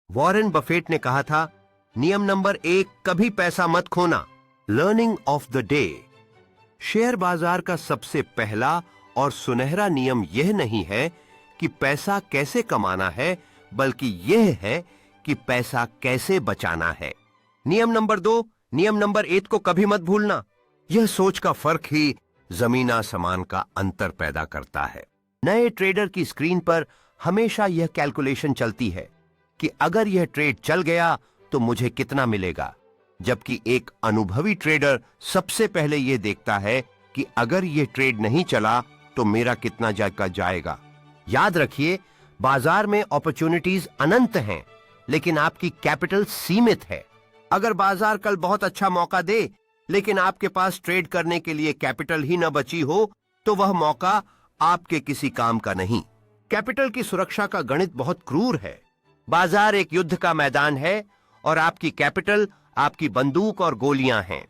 Warren Buffett ने कहा था, नियम नंबर 1, कभी पैसा मत खोना। Learning of the day. Share बाजार का सबसे पहला और सुनहरा नियम यह नहीं है कि पैसा कैसे कमाना है, बल्कि यह है कि पैसा कैसे बचाना है। नियम नंबर 2, नियम नंबर 1 को कभी मत भूलना। यह सोच का फर्क ही जमीन आसमान का अंतर पैदा करता है। नए ट्रेडर की स्क्रीन पर हमेशा यह कैलकुलेशन चलती है कि अगर यह ट्रेड चल गया तो मुझे कितना मिलेगा, जबकि एक अनुभवी ट्रेडर सबसे पहले यह देखता है कि अगर यह ट्रेड नहीं चला तो मेरा कितना जाएगा। याद रखिए, बाजार में अपॉर्चुनिटीज अनंत हैं, लेकिन आपकी कैपिटल सीमित है। अगर बाजार कल बहुत अच्छा मौका दे, लेकिन आपके पास ट्रेड करने के लिए कैपिटल ही न बची हो, तो वह मौका आपके किसी काम का नहीं। कैपिटल की सुरक्षा का गणित बहुत क्रूर है। बाजार एक युद्ध का मैदान है और आपकी कैपिटल आपकी बंदूक और गोलियां हैं।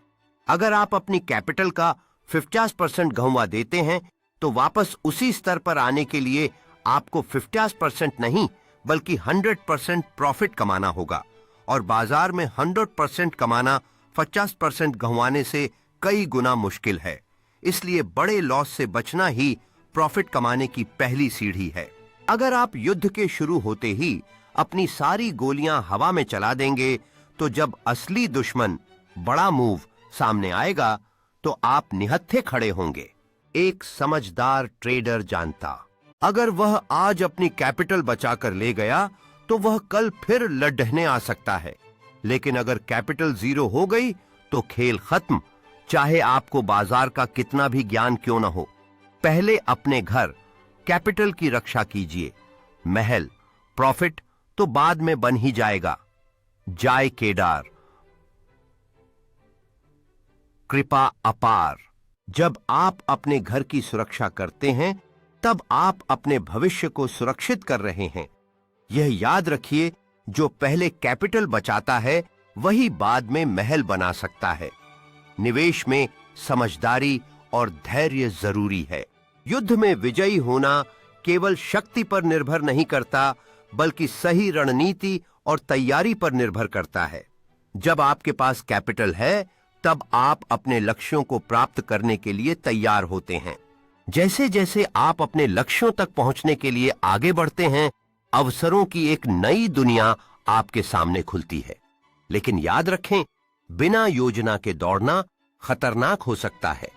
अगर आप अपनी कैपिटल का 50% गंवा देते हैं, तो वापस उसी स्तर पर आने के लिए आपको 50% नहीं बल्कि 100% प्रॉफिट कमाना होगा, और बाजार में 100% कमाना 50% गंवाने से कई गुना मुश्किल है। इसलिए बड़े लॉस से बचना ही प्रॉफिट कमाने की पहली सीढ़ी है। अगर आप युद्ध के शुरू होते ही अपनी सारी गोलियां हवा में चला देंगे, तो जब असली दुश्मन बड़ा मूव सामने आएगा तो आप निहत्थे खड़े होंगे। एक समझदार ट्रेडर जानता, अगर वह आज अपनी कैपिटल बचाकर ले गया तो वह कल फिर लड़ने आ सकता है, लेकिन अगर कैपिटल 0 हो गई तो खेल खत्म, चाहे आपको बाजार का कितना भी ज्ञान क्यों न हो। पहले अपने घर कैपिटल की रक्षा कीजिए। महल प्रॉफिट तो बाद में बन ही जाएगा। जय केदार। कृपा अपार। जब आप अपने घर की सुरक्षा करते हैं, तब आप अपने भविष्य को सुरक्षित कर रहे हैं। यह याद रखिए, जो पहले कैपिटल बचाता है वही बाद में महल बना सकता है। निवेश में समझदारी और धैर्य जरूरी है। युद्ध में विजयी होना केवल शक्ति पर निर्भर नहीं करता, बल्कि सही रणनीति और तैयारी पर निर्भर करता है। जब आपके पास कैपिटल है, तब आप अपने लक्ष्यों को प्राप्त करने के लिए तैयार होते हैं। जैसे जैसे आप अपने लक्ष्यों तक पहुंचने के लिए आगे बढ़ते हैं, अवसरों की एक नई दुनिया आपके सामने खुलती है। लेकिन याद रखें, बिना योजना के दौड़ना खतरनाक हो सकता है।